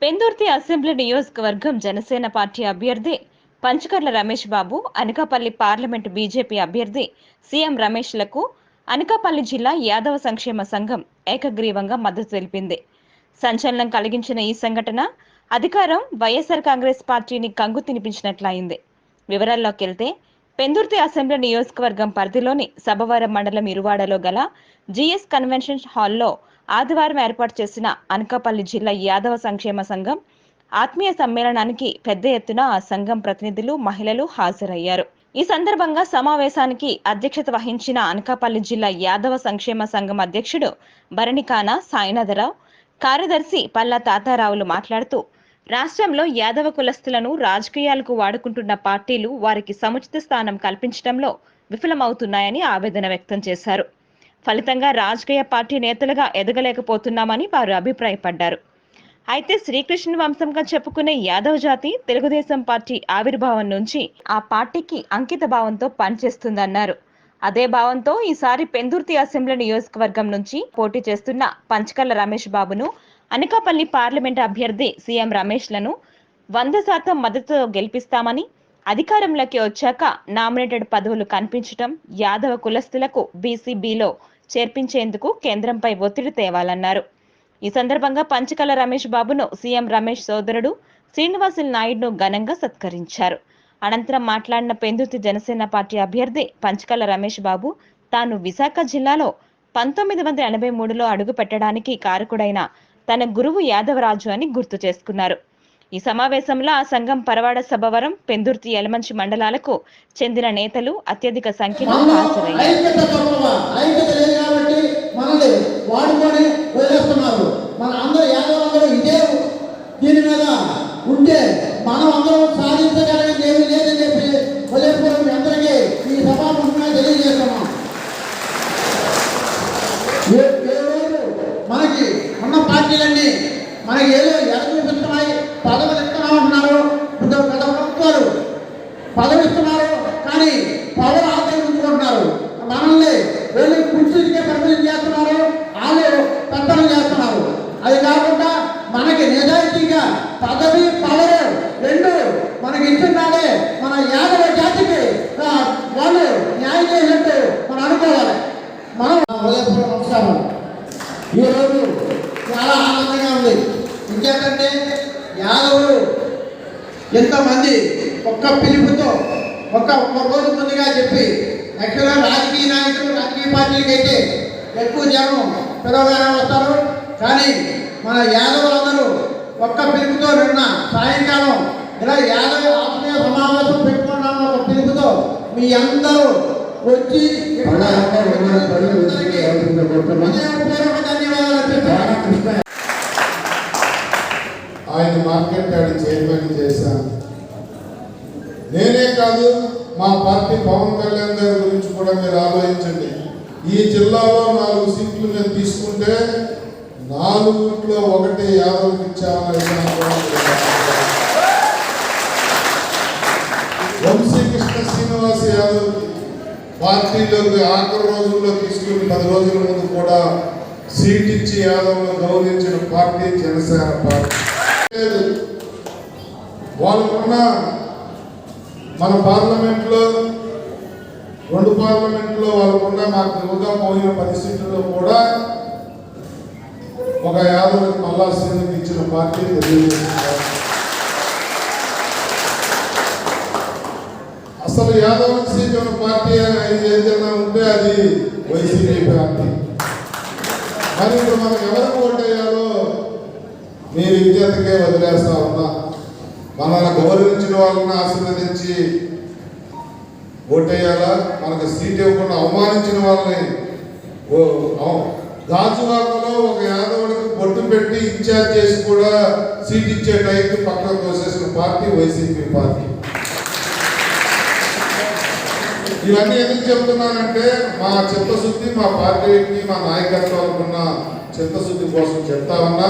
Pendurthi assembly నియోజకవర్గం Janasena party అభ్యర్థి Panchakarla Ramesh Babu, Anakapalli parliament BJP అభ్యర్థి సీఎం రమేష్లకు అనకాపల్లి జిల్లా యాదవ సంక్షేమ సంఘం ఏకగ్రీవంగా మద్దతు తెలిపింది. సంచలనం కలిగించిన ఈ సంఘటన అధికారం వైఎస్ఆర్ కాంగ్రెస్ పార్టీని కంగు తినిపించినట్లయింది. వివరాల్లోకి వెళ్తే పెందుర్తి అసెంబ్లీ నియోజకవర్గం పరిధిలోని సభవరం మండలం ఇరువాడలో గల జిఎస్ కన్వెన్షన్ హాల్లో ఆదివారం ఏర్పాటు చేసిన అనకాపల్లి జిల్లా యాదవ సంక్షేమ సంఘం ఆత్మీయ సమ్మేళనానికి పెద్ద ఎత్తున ఆ సంఘం ప్రతినిధులు, మహిళలు హాజరయ్యారు. ఈ సందర్భంగా సమావేశానికి అధ్యక్షత వహించిన అనకాపల్లి జిల్లా యాదవ సంక్షేమ సంఘం అధ్యక్షుడు భరణికాన సాయినాథరావు, కార్యదర్శి పల్లా తాతారావులు మాట్లాడుతూ, రాష్ట్రంలో యాదవ కులస్తులను రాజకీయాలకు వాడుకుంటున్న పార్టీలు వారికి సముచిత స్థానం కల్పించడంలో విఫలమవుతున్నాయని ఆవేదన వ్యక్తం చేశారు. ఫలితంగా రాజకీయ పార్టీ నేతలుగా ఎదగలేకపోతున్నామని వారు అభిప్రాయపడ్డారు. అయితే శ్రీకృష్ణ వంశంగా చెప్పుకునే యాదవ జాతి తెలుగుదేశం పార్టీ ఆవిర్భావం నుంచి ఆ పార్టీకి అంకిత భావంతో పనిచేస్తుందన్నారు. అదే భావంతో ఈసారి పెందుర్తి అసెంబ్లీ నియోజకవర్గం నుంచి పోటీ చేస్తున్న పంచకర్ల రమేష్ బాబును, అనకాపల్లి పార్లమెంట్ అభ్యర్థి సీఎం రమేష్లను 100% మద్దతుతో గెలిపిస్తామని, అధికారంలోకి వచ్చాక నామినేటెడ్ పదవులు కనిపించడం, యాదవ కులస్తులకు బీసీబీలో చేర్పించేందుకు కేంద్రంపై ఒత్తిడి తేవాలన్నారు. ఈ సందర్భంగా పంచకర్ల రమేష్ బాబును సీఎం రమేష్ సోదరుడు శ్రీనివాసులు నాయుడును ఘనంగా సత్కరించారు. అనంతరం మాట్లాడిన పెందుర్తి జనసేన పార్టీ అభ్యర్థి పంచకర్ల రమేష్ బాబు తాను విశాఖ జిల్లాలో 1983లో అడుగు పెట్టడానికి కారకుడైన తన గురువు యాదవరాజు అని గుర్తు చేసుకున్నారు. ఈ సమావేశంలో ఆ సంఘం పరవాడ, సభవరం, పెందుర్తి, యలమంచి మండలాలకు చెందిన నేతలు అత్యధిక సంఖ్యలో హాజరయ్యారు. మనకి ఉన్న పార్టీలన్నీ మనకి ఏదో ఎదుగుతున్నాయి, పదవులు ఇస్తున్నామంటున్నారు, ప్రభుత్వాలు పదవి ఇస్తున్నారు, కానీ పదవులు ఆక్రమించుకుంటున్నారు. మనల్ని వెళ్ళి కుర్చీకే పరిమితం చేస్తున్నారు, వాళ్ళు పెత్తనం చేస్తున్నారు. అది కాకుండా మనకి నిజాయితీగా పదవి, పవరు రెండు మనకి ఇస్తున్నాడే మన యాదవ జాతికి వాళ్ళు న్యాయం చేసినట్టు మనం అనుకోవాలి. మనం నమస్కారం. ఈరోజు చాలా ఆనందంగా ఉంది. ఇంకేంటంటే యాదవులు ఎంతమంది ఒక్క పిలుపుతో ఒక్క రోజు ముందుగా చెప్పి, యాక్చువల్గా రాజకీయ నాయకులు, రాజకీయ పార్టీలకి అయితే ఎక్కువ జనం పిలవగానే వస్తారు, కానీ మన యాదవులందరూ ఒక్క పిలుపుతో నిన్న సాయంకాలం ఇలా యాదవ ఆత్మీయ సమావేశం పెట్టుకున్నాము. ఒక పిలుపుతో మీ అందరూ వచ్చి ఆయన మార్కెట్ యార్డ్ చైర్మన్ చేశాను. నేనే కాదు, మా పార్టీ పవన్ కళ్యాణ్ గారి గురించి కూడా మీరు ఆలోచించండి. ఈ జిల్లాలో 4 సీట్లు మేము తీసుకుంటే 4 ఒకటి యాదవ్కి ఇచ్చామని వంశీకృష్ణ శ్రీనివాస్ యాదవ్కి పార్టీలోకి ఆఖరి రోజుల్లో తీసుకుని 10 రోజుల ముందు కూడా సీట్ ఇచ్చి యాదవ్ను గౌరవించిన పార్టీ జనసేన పార్టీ. వాళ్ళకున్న మన పార్లమెంట్లో 2 పార్లమెంట్లో వాళ్ళకున్న మాకు యువగా పోయిన పరిస్థితుల్లో కూడా ఒక యాదవ్కి మల్లా శ్రీనికి ఇచ్చిన పార్టీ తెలుగుదేశం. అసలు యాదవ్ సీట్ పార్టీ ఏదైనా ఉంటే అది వైసీపీ పార్టీ. మరి ఇప్పుడు మనం ఎవరికి ఓటేయాలో మీ విజ్ఞతకే వదిలేస్తా ఉన్నా. మనల్ని గౌరవించిన వాళ్ళని ఆశీర్వదించి ఓటేయాలా, మనకు సీట్ ఇవ్వకుండా అవమానించిన వాళ్ళని గాజువాకలో ఒక యాదవుడికి బొట్టు పెట్టి ఇన్ఛార్జ్ చేసి కూడా సీట్ ఇచ్చే టైంకి పక్కన తోసేసిన పార్టీ వైసీపీ పార్టీ. ఇవన్నీ ఎందుకు చెప్తున్నానంటే మా చిత్తశుద్ధి, మా పార్టీకి, మా నాయకత్వాలకు ఉన్న చిత్తశుద్ధి కోసం చెప్తా ఉన్నా.